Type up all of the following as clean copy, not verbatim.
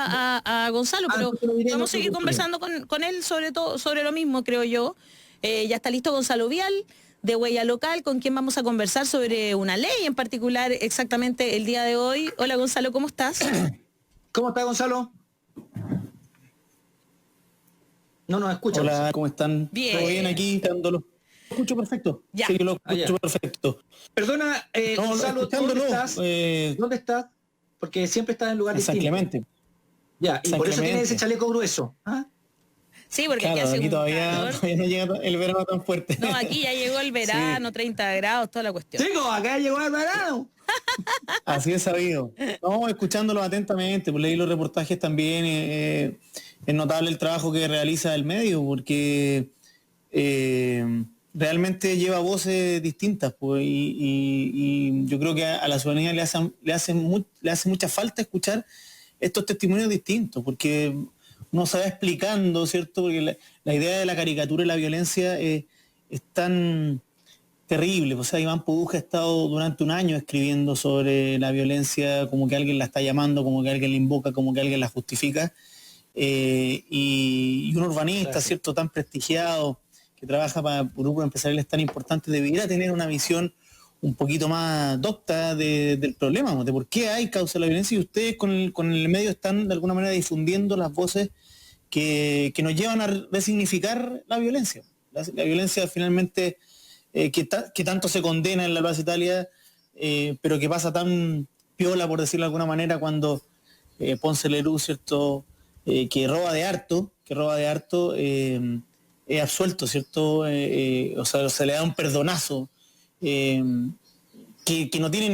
a Gonzalo, pero vamos a seguir conversando con él sobre todo, sobre lo mismo, creo yo. Ya está listo Gonzalo Vial, de Huella Local, con quien vamos a conversar sobre una ley en particular exactamente el día de hoy. Hola Gonzalo, ¿cómo estás? ¿Cómo está Gonzalo? No nos escucha. Hola, ¿cómo están? Bien. ¿Todo bien aquí? Dándolo. Lo escucho perfecto. Ya. Sí, lo escucho perfecto. Perdona, No, Gonzalo, ¿dónde escuchándolo, estás? ¿Dónde estás? Porque siempre estás en lugar en San distinto. Clemente. Ya, y San por eso Clemente. tiene ese chaleco grueso. ¿Ah? Sí, porque Claro, hace aquí un todavía calor. no llega el verano tan fuerte. No, aquí ya llegó el verano, 30 grados, toda la cuestión. Chicos, acá llegó el verano. Así es sabido. No, escuchándolo atentamente, pues leí los reportajes también. Es notable el trabajo que realiza el medio, porque realmente lleva voces distintas, pues, y yo creo que a la ciudadanía le hace mucha falta escuchar estos testimonios distintos, porque uno se va explicando, ¿cierto? Porque la idea de la caricatura y la violencia es tan terrible. O sea, Iván Puduja ha estado durante un año escribiendo sobre la violencia, como que alguien la está llamando, como que alguien la invoca, como que alguien la justifica. Y un urbanista, Gracias. ¿cierto?, tan prestigiado, que trabaja para grupos empresariales tan importantes, debería tener una visión un poquito más docta del problema, ¿no? De por qué hay causa de la violencia, y ustedes con el medio están de alguna manera difundiendo las voces que nos llevan a resignificar la violencia. La violencia finalmente que tanto se condena en la Plaza Italia, pero que pasa tan piola, por decirlo de alguna manera, cuando Ponce Lerú, ¿cierto?, que roba de harto, es absuelto, ¿cierto? O sea, se le da un perdonazo que no tiene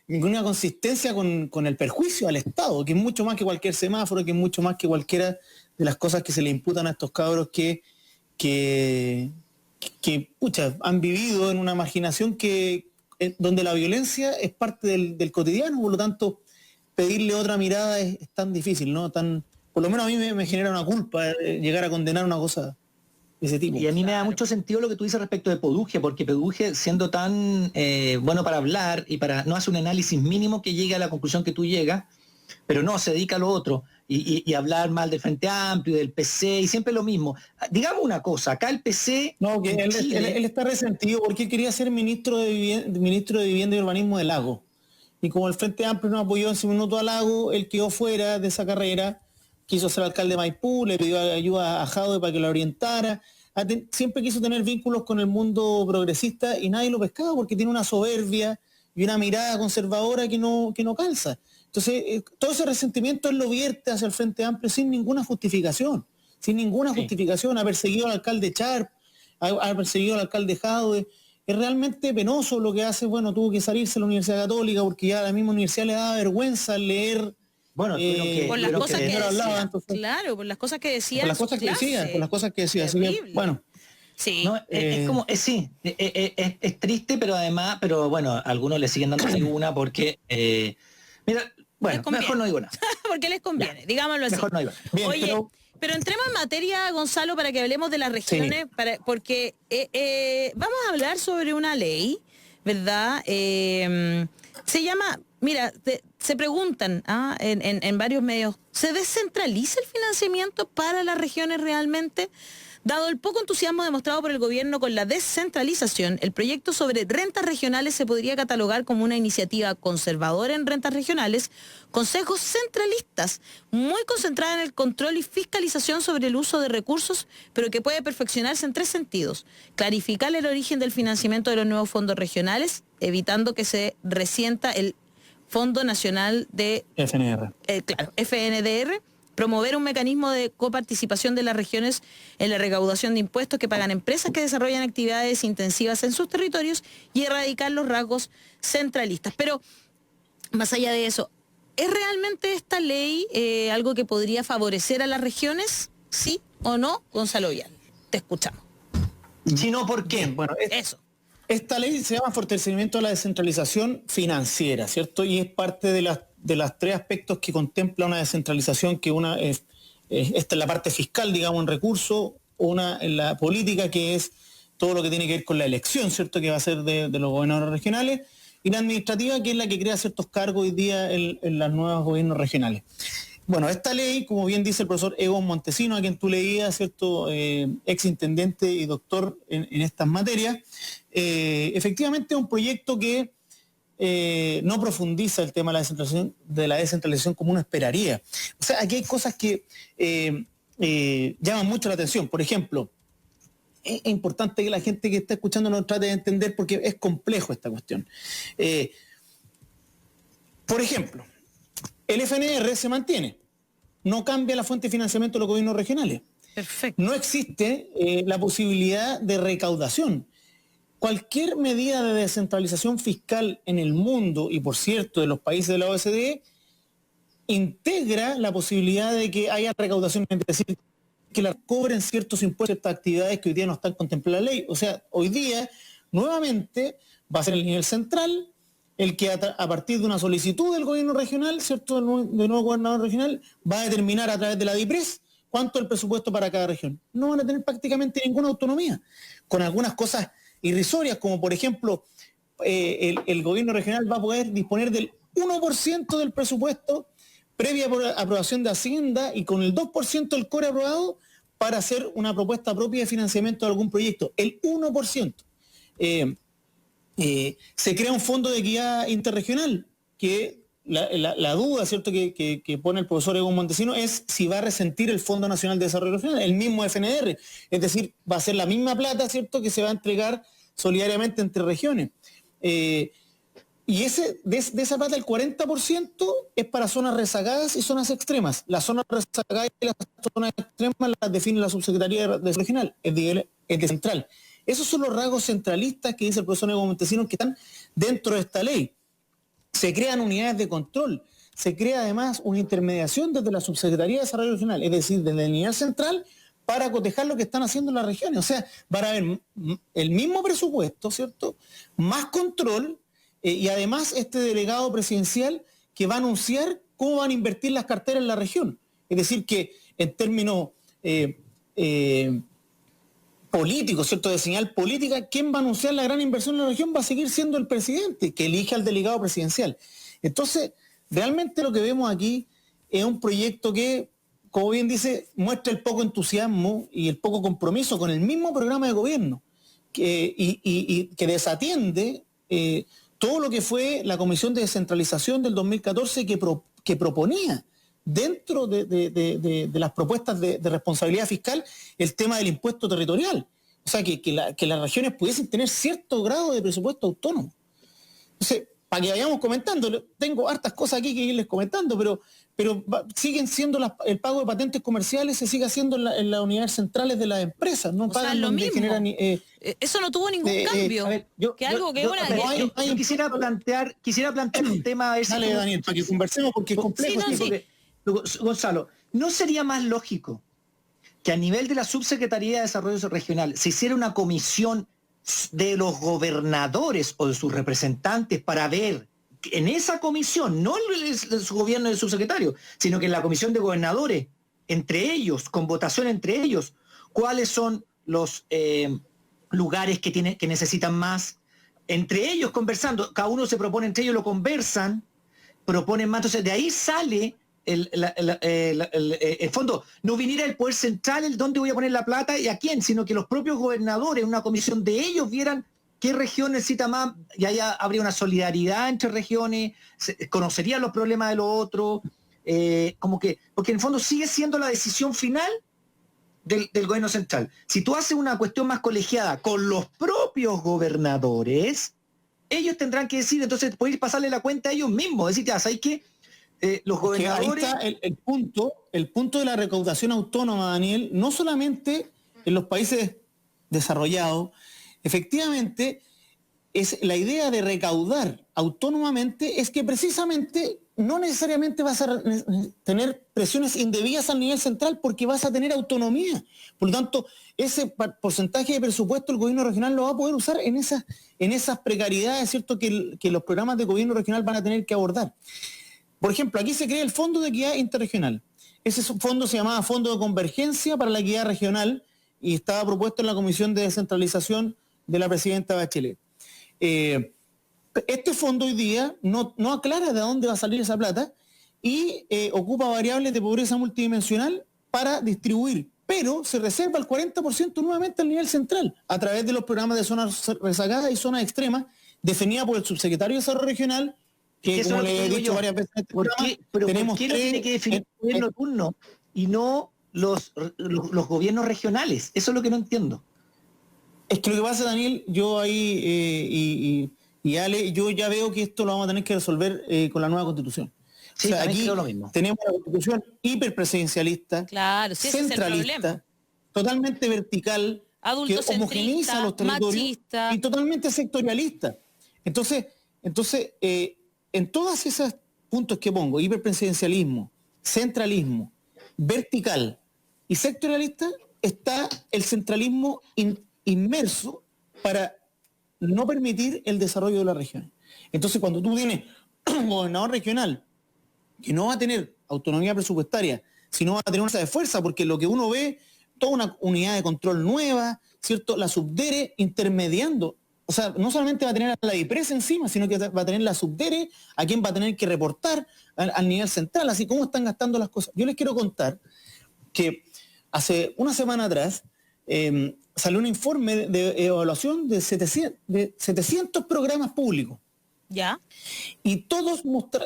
ninguna consistencia con el perjuicio al Estado, que es mucho más que cualquier semáforo, que es mucho más que cualquiera de las cosas que se le imputan a estos cabros que pucha, han vivido en una marginación donde la violencia es parte del cotidiano, por lo tanto, pedirle otra mirada es tan difícil, ¿no? Por lo menos a mí me genera una culpa llegar a condenar una cosa de ese tipo. Y a mí me da mucho sentido lo que tú dices respecto de Poduje, porque Poduje, siendo tan bueno para hablar y no hace un análisis mínimo que llegue a la conclusión que tú llegas, pero no, se dedica a lo otro y hablar mal del Frente Amplio, del PC, y siempre lo mismo. Digamos una cosa, acá el PC... No, que él está resentido porque quería ser ministro de Vivienda y Urbanismo de Lago. Y como el Frente Amplio no apoyó en su minuto a Lago, él quedó fuera de esa carrera, quiso ser alcalde de Maipú, le pidió ayuda a Jadwe para que lo orientara, siempre quiso tener vínculos con el mundo progresista y nadie lo pescaba porque tiene una soberbia y una mirada conservadora que no calza. Entonces, todo ese resentimiento él lo vierte hacia el Frente Amplio sin ninguna justificación. Ha perseguido al alcalde Charp, ha perseguido al alcalde Jadwe. Es realmente penoso lo que hace. Bueno, tuvo que salirse de la Universidad Católica porque ya a la misma universidad le daba vergüenza leer. Bueno, por las cosas que decía, hablaba, entonces, claro, por las cosas que decía. Por las cosas que decía, así que, bueno. Sí. No, es como, sí, es triste, pero además, pero bueno, a algunos le siguen dando tribuna porque, mira, bueno, mejor no digo nada. Porque les conviene, Ya. digámoslo así. Mejor no digo nada. Bien, Oye, pero entremos en materia, Gonzalo, para que hablemos de las regiones, Sí. porque vamos a hablar sobre una ley, ¿verdad? Se llama, mira, se preguntan en varios medios, ¿se descentraliza el financiamiento para las regiones realmente? Dado el poco entusiasmo demostrado por el gobierno con la descentralización, el proyecto sobre rentas regionales se podría catalogar como una iniciativa conservadora en rentas regionales, consejos centralistas, muy concentrada en el control y fiscalización sobre el uso de recursos, pero que puede perfeccionarse en 3 sentidos. Clarificar el origen del financiamiento de los nuevos fondos regionales, evitando que se resienta el Fondo Nacional de FNDR, promover un mecanismo de coparticipación de las regiones en la recaudación de impuestos que pagan empresas que desarrollan actividades intensivas en sus territorios y erradicar los rasgos centralistas. Pero, más allá de eso, ¿es realmente esta ley algo que podría favorecer a las regiones? ¿Sí o no? Gonzalo Vial, te escuchamos. Si no, ¿por qué? Bueno, Eso. Esta ley se llama fortalecimiento de la descentralización financiera, ¿cierto? Y es parte de las 3 aspectos que contempla una descentralización, que una es esta es la parte fiscal, digamos, en recursos, una en la política, que es todo lo que tiene que ver con la elección, ¿cierto?, que va a ser de los gobernadores regionales, y la administrativa, que es la que crea ciertos cargos hoy día en los nuevos gobiernos regionales. Bueno, esta ley, como bien dice el profesor Egon Montesino, a quien tú leías, ¿cierto? Ex intendente y doctor en estas materias, efectivamente es un proyecto que no profundiza el tema de la descentralización como uno esperaría. O sea, aquí hay cosas que llaman mucho la atención. Por ejemplo, es importante que la gente que está escuchando nos trate de entender porque es complejo esta cuestión. Por ejemplo, el FNR se mantiene, no cambia la fuente de financiamiento de los gobiernos regionales. Perfecto. No existe la posibilidad de recaudación. Cualquier medida de descentralización fiscal en el mundo, y por cierto de los países de la OCDE, integra la posibilidad de que haya recaudación, es decir, que la cobren ciertos impuestos, ciertas actividades que hoy día no están contempladas en la ley. O sea, hoy día, nuevamente, va a ser el nivel central el que a partir de una solicitud del gobierno regional, ¿cierto?, del nuevo gobernador regional, va a determinar a través de la DIPRES cuánto es el presupuesto para cada región. No van a tener prácticamente ninguna autonomía, con algunas cosas irrisorias, como por ejemplo, el gobierno regional va a poder disponer del 1% del presupuesto previa aprobación de Hacienda y con el 2% del core aprobado para hacer una propuesta propia de financiamiento de algún proyecto. El 1%. Se crea un fondo de equidad interregional, que la duda, ¿cierto?, que pone el profesor Egon Montesino es si va a resentir el Fondo Nacional de Desarrollo Regional, el mismo FNR. Es decir, va a ser la misma plata, ¿cierto?, que se va a entregar solidariamente entre regiones. Y de esa plata el 40% es para zonas rezagadas y zonas extremas. Las zonas rezagadas y las zonas extremas las define la Subsecretaría de Desarrollo Regional, es de central. Esos son los rasgos centralistas que dice el profesor Egon Montesino que están dentro de esta ley. Se crean unidades de control, se crea además una intermediación desde la Subsecretaría de Desarrollo Regional, es decir, desde el nivel central, para cotejar lo que están haciendo las regiones. O sea, van a haber el mismo presupuesto, ¿cierto?, más control, y además este delegado presidencial que va a anunciar cómo van a invertir las carteras en la región. Es decir, que en términos políticos, ¿cierto?, de señal política, quien va a anunciar la gran inversión en la región va a seguir siendo el presidente, que elige al delegado presidencial. Entonces, realmente lo que vemos aquí es un proyecto que, como bien dice, muestra el poco entusiasmo y el poco compromiso con el mismo programa de gobierno, y que desatiende todo lo que fue la Comisión de Descentralización del 2014 que proponía dentro de las propuestas de responsabilidad fiscal el tema del impuesto territorial. O sea, que las regiones pudiesen tener cierto grado de presupuesto autónomo. Entonces, para que vayamos comentando, tengo hartas cosas aquí que irles comentando, pero siguen siendo el pago de patentes comerciales, se sigue haciendo en las unidades centrales de las empresas, no pagan lo donde mismo. Generan... Eso no tuvo ningún cambio. Yo quisiera plantear un tema... A ver Dale, Daniel, para que conversemos, porque es complejo. Gonzalo, ¿no sería más lógico que a nivel de la Subsecretaría de Desarrollo Regional se hiciera una comisión de los gobernadores o de sus representantes para ver en esa comisión, no en su gobierno del subsecretario, sino que en la comisión de gobernadores, entre ellos, con votación entre ellos, cuáles son los lugares que necesitan más, entre ellos conversando, cada uno se propone entre ellos, lo conversan, proponen más, entonces de ahí sale el fondo, no viniera el poder central el dónde voy a poner la plata y a quién, sino que los propios gobernadores, una comisión de ellos, vieran qué región necesita más, y ahí habría una solidaridad entre regiones, conocerían los problemas de los otros, porque en el fondo sigue siendo la decisión final del gobierno central. Si tú haces una cuestión más colegiada con los propios gobernadores, ellos tendrán que decir, entonces podéis pasarle la cuenta a ellos mismos, decir, ya, ¿sabes qué? Los gobernadores... Ahí está el punto de la recaudación autónoma, Daniel, no solamente en los países desarrollados, efectivamente, es la idea de recaudar autónomamente es que precisamente no necesariamente vas a tener presiones indebidas al nivel central porque vas a tener autonomía. Por lo tanto, ese porcentaje de presupuesto el gobierno regional lo va a poder usar en esas precariedades, ¿cierto?, que los programas de gobierno regional van a tener que abordar. Por ejemplo, aquí se crea el Fondo de Equidad Interregional. Ese fondo se llamaba Fondo de Convergencia para la Equidad Regional y estaba propuesto en la Comisión de Descentralización de la presidenta Bachelet. Este fondo hoy día no aclara de dónde va a salir esa plata y ocupa variables de pobreza multidimensional para distribuir, pero se reserva el 40% nuevamente al nivel central, a través de los programas de zonas rezagadas y zonas extremas, definida por el subsecretario de Desarrollo Regional, que como le he dicho varias veces en este programa, tenemos ¿por qué lo tiene que definir el gobierno turno y no los gobiernos regionales? Eso es lo que no entiendo. Es que lo que pasa, Daniel, yo ahí y Ale, yo ya veo que esto lo vamos a tener que resolver con la nueva Constitución. Sí, o sea, aquí lo mismo. tenemos una Constitución hiperpresidencialista, claro, sí, centralista, totalmente vertical, que homogeneiza los territorios machista, y totalmente sectorialista. Entonces, en todos esos puntos que pongo, hiperpresidencialismo, centralismo, vertical y sectorialista, está el centralismo inmerso para no permitir el desarrollo de las regiones. Entonces, cuando tú tienes un gobernador regional que no va a tener autonomía presupuestaria, sino va a tener una de fuerza, porque lo que uno ve, toda una unidad de control nueva, ¿cierto? La subdere intermediando. O sea, no solamente va a tener a la IPRES encima, sino que va a tener la subdere, a quien va a tener que reportar al nivel central, así como están gastando las cosas. Yo les quiero contar que hace una semana atrás salió un informe de evaluación de 700 programas públicos. ¿Ya? Y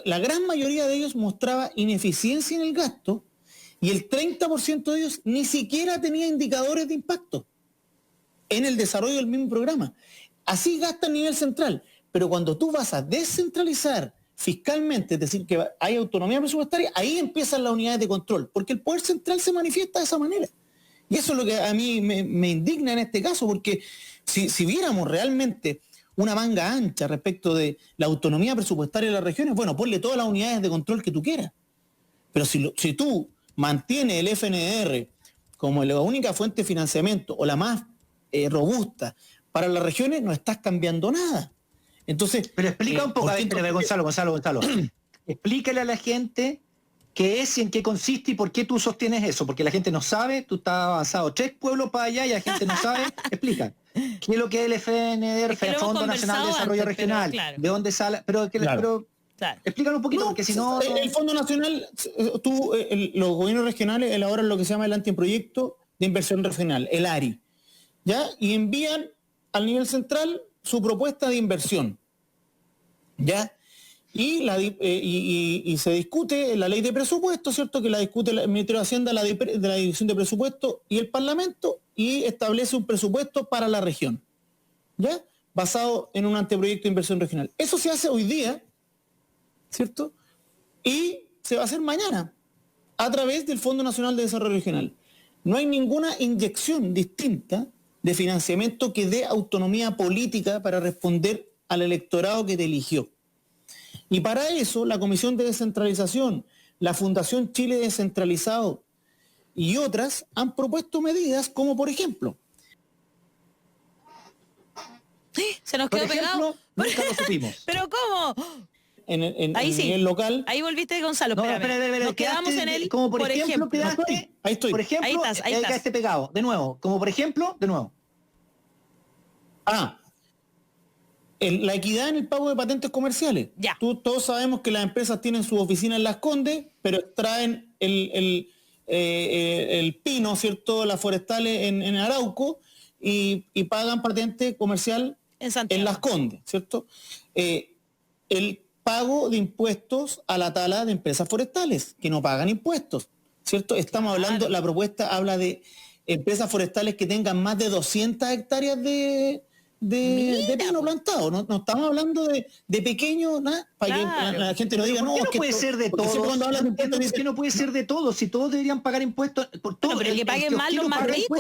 la gran mayoría de ellos mostraba ineficiencia en el gasto y el 30% de ellos ni siquiera tenía indicadores de impacto en el desarrollo del mismo programa. Así gasta a nivel central, pero cuando tú vas a descentralizar fiscalmente, es decir, que hay autonomía presupuestaria, ahí empiezan las unidades de control, porque el poder central se manifiesta de esa manera. Y eso es lo que a mí me indigna en este caso, porque si viéramos realmente una manga ancha respecto de la autonomía presupuestaria de las regiones, bueno, ponle todas las unidades de control que tú quieras. Pero si tú mantienes el FNDR como la única fuente de financiamiento o la más robusta para las regiones, no estás cambiando nada. Entonces, pero explica un poco, a ver, Gonzalo. Explícale a la gente qué es y en qué consiste y por qué tú sostienes eso, porque la gente no sabe, tú estás avanzado 3 pueblos para allá y la gente no sabe. Explica. ¿Qué es lo que es el FNDR, Fondo Nacional de Desarrollo Regional? Claro. ¿De dónde sale? Pero explícalo un poquito, porque si no... El Fondo Nacional, los gobiernos regionales elaboran lo que se llama el anteproyecto de inversión regional, el ARI, ¿ya? Y envían al nivel central su propuesta de inversión, ¿ya? Y se discute la ley de presupuesto, ¿cierto? Que la discute el Ministerio de Hacienda de la División de Presupuesto y el Parlamento, y establece un presupuesto para la región, ¿ya? Basado en un anteproyecto de inversión regional. Eso se hace hoy día, ¿cierto? Y se va a hacer mañana, a través del Fondo Nacional de Desarrollo Regional. No hay ninguna inyección distinta de financiamiento que dé autonomía política para responder al electorado que te eligió. Y para eso, la Comisión de Descentralización, la Fundación Chile Descentralizado y otras han propuesto medidas como, por ejemplo... Se nos quedó pegado. Nunca lo supimos. ¿Pero cómo? En ahí sí, nivel local... Ahí volviste, Gonzalo. No, nos quedamos en él, como por ejemplo, quedaste... Ahí estoy. Por ejemplo, ahí estás. Quedaste pegado. De nuevo. Como por ejemplo, de nuevo. La equidad en el pago de patentes comerciales. Ya. Todos sabemos que las empresas tienen su oficina en Las Condes, pero extraen el pino, ¿cierto? Las forestales en Arauco y pagan patente comercial en Las Condes, ¿cierto? El pago de impuestos a la tala de empresas forestales, que no pagan impuestos, ¿cierto? Estamos hablando, la propuesta habla de empresas forestales que tengan más de 200 hectáreas de pino plantado, no estamos hablando de pequeños, ¿no? Para que la gente no diga, ¿por qué no puede ser de todos? ¿Por qué no puede ser de todos? Si todos deberían pagar impuestos por todo. Pero que paguen más los más ricos.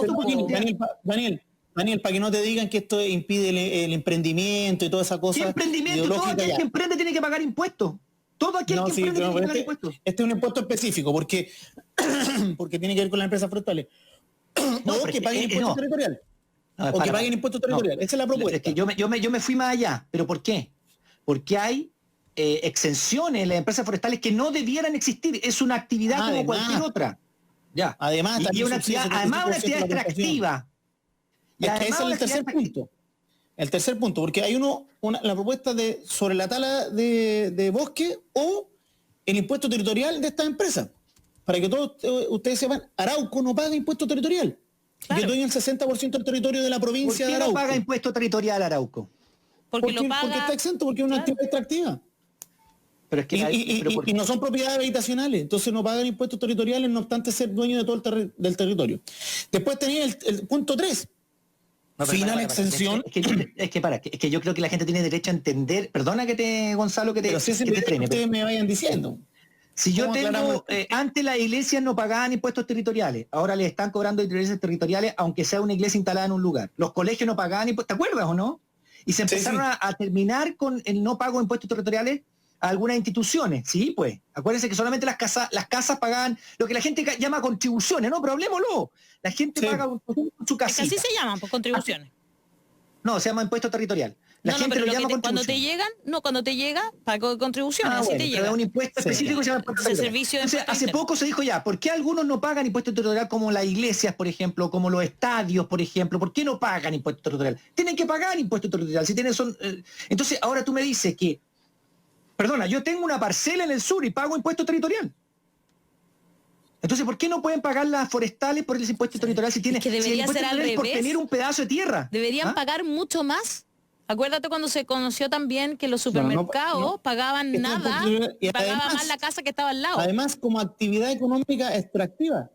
Daniel, para que no te digan que esto impide el emprendimiento y toda esa cosa. ¿Qué emprendimiento? Todo aquel que emprende tiene que pagar impuestos. Todo aquel que emprende tiene que pagar impuestos. Este es un impuesto específico porque tiene que ver con las empresas forestales. O que paguen impuestos territoriales. O que paguen impuestos territoriales. Esa es la propuesta. Es que yo me fui más allá. ¿Pero por qué? Porque hay exenciones en las empresas forestales que no debieran existir. Es una actividad como cualquier otra. Ya. Además, una actividad extractiva. Y ese es el tercer punto. El tercer punto, porque hay la propuesta sobre la tala de bosque o el impuesto territorial de estas empresas. Para que todos ustedes sepan, Arauco no paga impuesto territorial. Claro. Yo doy el 60% del territorio de la provincia de ¿Por qué Arauco. no paga impuesto territorial Arauco? Porque lo paga... Porque está exento, porque es una actividad extractiva. Pero es que Y no son propiedades habitacionales, entonces no pagan impuestos territoriales, no obstante ser dueño de todo del territorio. Después tenía el punto 3. Exención. Es que yo creo que la gente tiene derecho a entender. Perdona Gonzalo, que te frene. Ustedes me vayan diciendo. Si yo tengo, antes las iglesias no pagaban impuestos territoriales, ahora le están cobrando iglesias territoriales, aunque sea una iglesia instalada en un lugar. Los colegios no pagaban impuestos, ¿te acuerdas o no? Y se empezaron a terminar con el no pago de impuestos territoriales a algunas instituciones. Sí, pues. Acuérdense que solamente las casas pagaban lo que la gente llama contribuciones, ¿no? Pero hablemoslo. La gente paga su casita. Así se llaman, pues contribuciones. No, se llama impuesto territorial. La gente lo llama cuando te llega, pago de contribuciones, así te llega. Un impuesto específico que se llama impuesto territorial. Entonces, hace poco se dijo ¿por qué algunos no pagan impuesto territorial como las iglesias, por ejemplo, como los estadios, por ejemplo? ¿Por qué no pagan impuesto territorial? Tienen que pagar impuesto territorial. Entonces, ahora tú me dices que, perdona, yo tengo una parcela en el sur y pago impuesto territorial. Entonces, ¿por qué no pueden pagar las forestales por el impuesto territorial si tienen por tener un pedazo de tierra? Deberían pagar mucho más. Acuérdate cuando se conoció también que los supermercados pagaban nada, y pagaban más la casa que estaba al lado. Además, como actividad económica extractiva.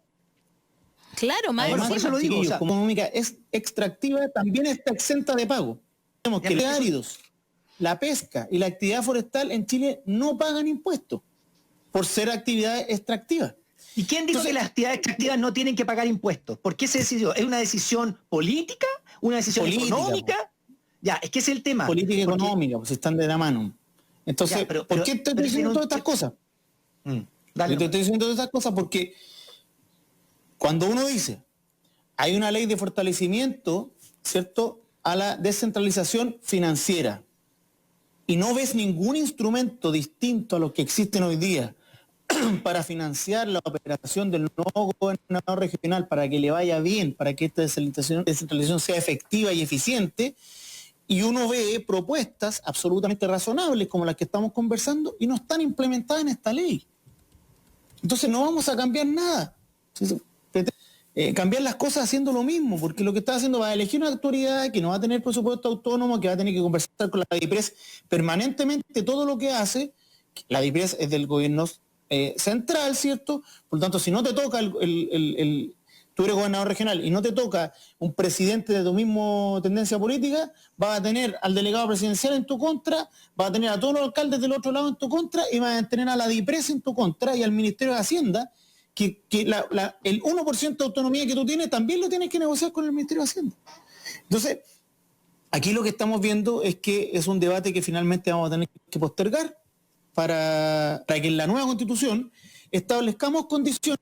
Claro, más además, por eso lo digo, como económica es extractiva, también está exenta de pago. Tenemos que los áridos, la pesca y la actividad forestal en Chile no pagan impuestos por ser actividades extractivas. ¿Y quién dijo que las actividades extractivas no tienen que pagar impuestos? ¿Por qué se decidió? ¿Es una decisión política? ¿Una decisión económica? Ya, es que ese es el tema. Política y económica, pues están de la mano. Entonces, ¿por qué te estoy diciendo todas estas cosas? Te estoy diciendo todas estas cosas porque cuando uno dice, hay una ley de fortalecimiento, ¿cierto?, a la descentralización financiera, y no ves ningún instrumento distinto a los que existen hoy día para financiar la operación del nuevo gobernador regional, para que le vaya bien, para que esta descentralización sea efectiva y eficiente, y uno ve propuestas absolutamente razonables como las que estamos conversando y no están implementadas en esta ley. Entonces no vamos a cambiar nada. Cambiar las cosas haciendo lo mismo, porque lo que está haciendo va a elegir una autoridad que no va a tener presupuesto autónomo, que va a tener que conversar con la DIPRES permanentemente todo lo que hace. La DIPRES es del gobierno central, ¿cierto? Por lo tanto, si no te toca tú eres gobernador regional y no te toca un presidente de tu mismo tendencia política, vas a tener al delegado presidencial en tu contra, vas a tener a todos los alcaldes del otro lado en tu contra y vas a tener a la DIPRES en tu contra y al Ministerio de Hacienda, que el 1% de autonomía que tú tienes también lo tienes que negociar con el Ministerio de Hacienda. Entonces, aquí lo que estamos viendo es que es un debate que finalmente vamos a tener que postergar para que en la nueva Constitución establezcamos condiciones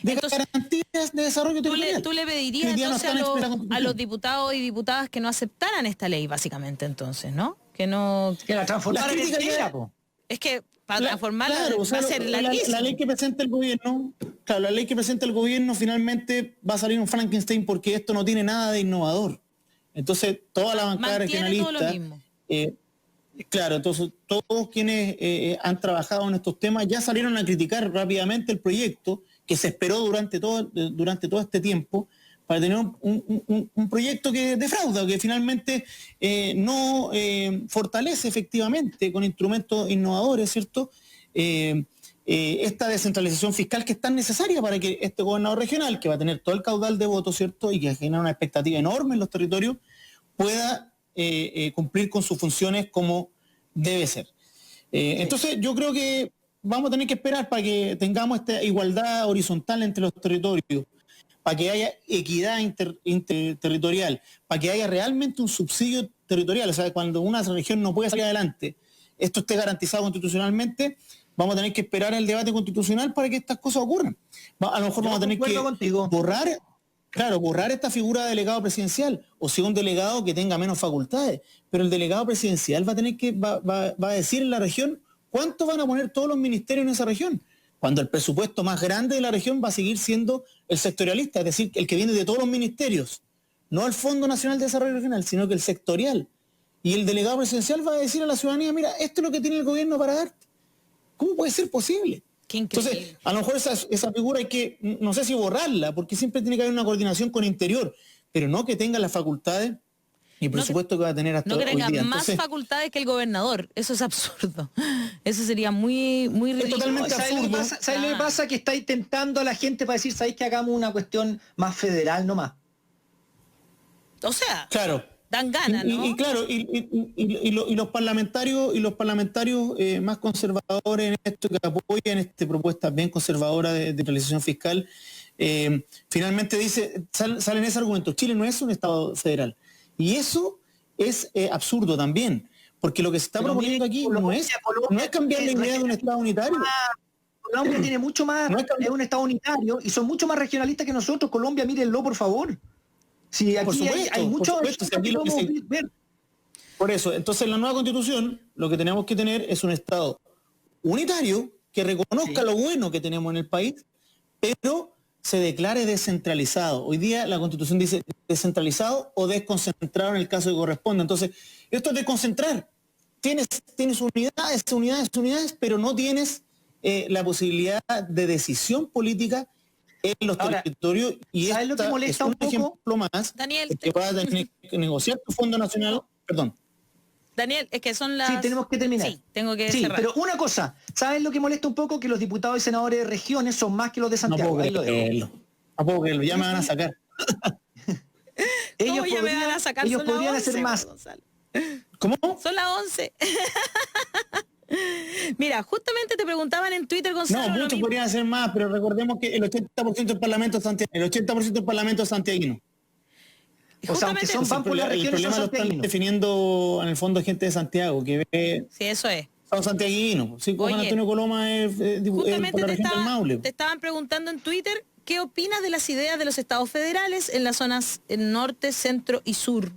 de garantías de desarrollo territorial. Tú le pedirías entonces a los diputados y diputadas que no aceptaran esta ley, básicamente, entonces, ¿no? Que la transformaran en ley. Es que para transformarla va a ser larguísimo. La ley que presenta el gobierno, la ley que presenta el gobierno finalmente va a salir un Frankenstein porque esto no tiene nada de innovador. Entonces, toda la bancada regionalista... entonces todos quienes han trabajado en estos temas ya salieron a criticar rápidamente el proyecto que se esperó durante todo este tiempo para tener un proyecto que defrauda, que finalmente no fortalece efectivamente con instrumentos innovadores, ¿cierto?, esta descentralización fiscal que es tan necesaria para que este gobernador regional, que va a tener todo el caudal de votos, ¿cierto?, y que genera una expectativa enorme en los territorios, pueda cumplir con sus funciones como debe ser. Entonces yo creo que vamos a tener que esperar para que tengamos esta igualdad horizontal entre los territorios, para que haya equidad interterritorial, para que haya realmente un subsidio territorial. O sea, cuando una región no puede salir adelante, esto esté garantizado constitucionalmente, vamos a tener que esperar el debate constitucional para que estas cosas ocurran. A lo mejor vamos a tener que borrar esta figura de delegado presidencial, o sea, un delegado que tenga menos facultades, pero el delegado presidencial va a tener que va a decir en la región cuánto van a poner todos los ministerios en esa región, cuando el presupuesto más grande de la región va a seguir siendo el sectorialista, es decir, el que viene de todos los ministerios, no el Fondo Nacional de Desarrollo Regional, sino que el sectorial. Y el delegado presidencial va a decir a la ciudadanía, mira, esto es lo que tiene el gobierno para darte. ¿Cómo puede ser posible? Qué increíble. Entonces, a lo mejor esa figura hay que, no sé si borrarla, porque siempre tiene que haber una coordinación con Interior, pero no que tenga las facultades y por supuesto que va a tener hasta no que hoy tenga día. más Entonces, facultades que el gobernador. Eso es absurdo. Eso sería muy ridículo. totalmente ¿Sabes lo que pasa? ¿Sabes lo que pasa? Que estáis tentando a la gente para decir, ¿sabéis que hagamos una cuestión más federal nomás? O sea, claro. dan ganas, ¿no? Y claro, y los parlamentarios más conservadores en esto, que apoyan esta propuesta bien conservadora de realización fiscal, finalmente salen ese argumento: Chile no es un Estado federal. Y eso es absurdo también, porque lo que se está proponiendo aquí no es cambiar la idea de un Estado unitario. Colombia tiene mucho más, es un Estado unitario y son mucho más regionalistas que nosotros. Colombia, mírenlo, por favor. Sí, aquí por supuesto, hay mucho si aquí lo que ver. Por eso, entonces en la nueva Constitución lo que tenemos que tener es un Estado unitario que reconozca lo bueno que tenemos en el país, pero se declare descentralizado. Hoy día la Constitución dice descentralizado o desconcentrado en el caso que corresponda. Entonces, esto es desconcentrar. Tienes unidades, pero no tienes la posibilidad de decisión política en los territorios. Y ¿sabes lo que molesta un poco? Ejemplo más, Daniel, que va a tener que negociar tu Fondo Nacional. Perdón. Daniel, es que son las... Sí, tenemos que terminar. Sí, tengo que cerrar. Pero una cosa, ¿sabes lo que molesta un poco? Que los diputados y senadores de regiones son más que los de Santiago. No puedo creerlo, ya me van a sacar. ellos ya me van a sacar, ellos son las podrían 11, hacer más. Gonzalo. ¿Cómo? Son las 11. Mira, justamente te preguntaban en Twitter, Gonzalo. No, muchos podrían hacer más, pero recordemos que el 80% del Parlamento es santiaguino. El 80% del Parlamento es santiaguino. O sea, aunque van por la región, el problema lo están definiendo en el fondo gente de Santiago, que ve... Sí, eso es. Son santiaguinos. Sí, Juan Antonio Coloma es por la región del Maule. Te estaban preguntando en Twitter qué opinas de las ideas de los estados federales en las zonas norte, centro y sur.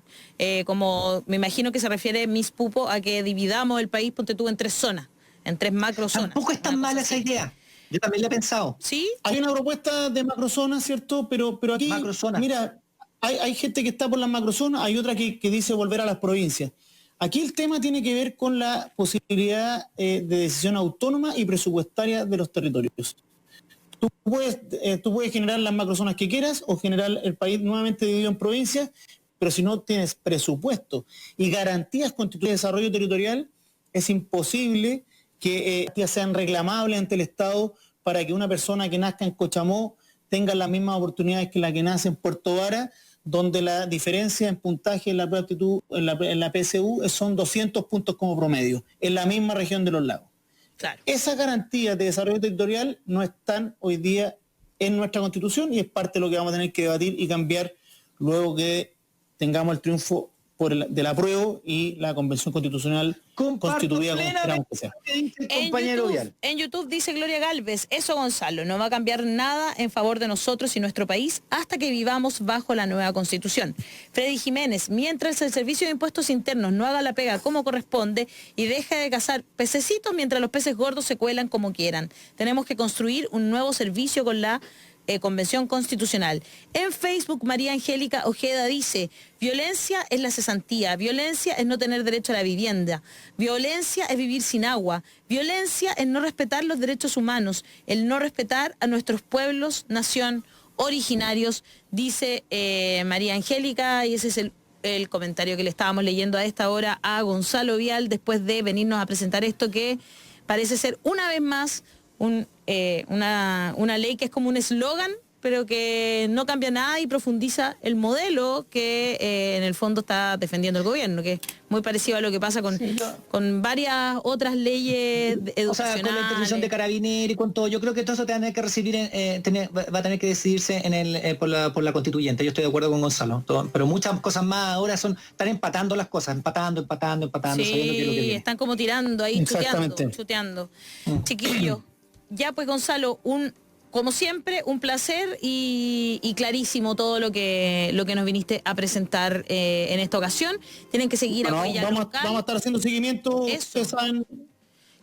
Como me imagino que se refiere Miss Pupo a que dividamos el país, ponte tú, en 3 zonas, en 3 macrozonas. Tampoco es tan mala esa idea. Yo también la he pensado. ¿Sí? Hay una propuesta de macrozona, ¿cierto? Pero aquí, mira, hay gente que está por las macrozonas, hay otra que dice volver a las provincias. Aquí el tema tiene que ver con la posibilidad de decisión autónoma y presupuestaria de los territorios. Tú puedes generar las macrozonas que quieras o generar el país nuevamente dividido en provincias, pero si no tienes presupuesto y garantías constitucionales de desarrollo territorial, es imposible que sean reclamables ante el Estado para que una persona que nazca en Cochamó tenga las mismas oportunidades que la que nace en Puerto Vara, donde la diferencia en puntaje en la prueba de aptitud, en la PSU son 200 puntos como promedio, en la misma región de los lagos. Claro. Esas garantías de desarrollo territorial no están hoy día en nuestra Constitución y es parte de lo que vamos a tener que debatir y cambiar luego que tengamos el triunfo del apruebo y la Convención Constitucional constituida como esperamos que sea. En YouTube dice Gloria Galvez, eso Gonzalo, no va a cambiar nada en favor de nosotros y nuestro país hasta que vivamos bajo la nueva Constitución. Freddy Jiménez, mientras el Servicio de Impuestos Internos no haga la pega como corresponde y deje de cazar pececitos mientras los peces gordos se cuelan como quieran. Tenemos que construir un nuevo servicio con la Convención Constitucional. En Facebook, María Angélica Ojeda dice, violencia es la cesantía, violencia es no tener derecho a la vivienda, violencia es vivir sin agua, violencia es no respetar los derechos humanos, el no respetar a nuestros pueblos, nación, originarios, dice María Angélica, y ese es el comentario que le estábamos leyendo a esta hora a Gonzalo Vial después de venirnos a presentar esto que parece ser una vez más una ley que es como un eslogan, pero que no cambia nada y profundiza el modelo que en el fondo está defendiendo el gobierno, que es muy parecido a lo que pasa con varias otras leyes educacionales. O sea, con la intervención de Carabineros y con todo. Yo creo que todo eso va a tener que decidirse por la constituyente. Yo estoy de acuerdo con Gonzalo. Pero muchas cosas más ahora están empatando las cosas, empatando, Sí, sabiendo que es lo que viene. Están como tirando ahí, chuteando. Chiquillo. Ya pues Gonzalo, como siempre, un placer y clarísimo todo lo que nos viniste a presentar en esta ocasión. Tienen que seguir a Huella Local. Vamos a estar haciendo seguimiento, ustedes saben.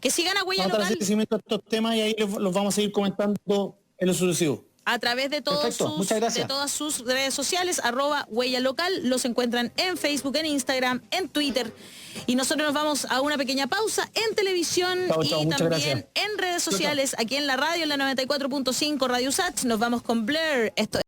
Que sigan a Huella Local. Vamos a estar haciendo seguimiento a estos temas y ahí los vamos a seguir comentando en lo sucesivo. a través de, de todas sus redes sociales, @Huella Local. Los encuentran en Facebook, en Instagram, en Twitter. Y nosotros nos vamos a una pequeña pausa en televisión y también en redes sociales, aquí en la radio, en la 94.5 Radio Sach. Nos vamos con Blair. Esto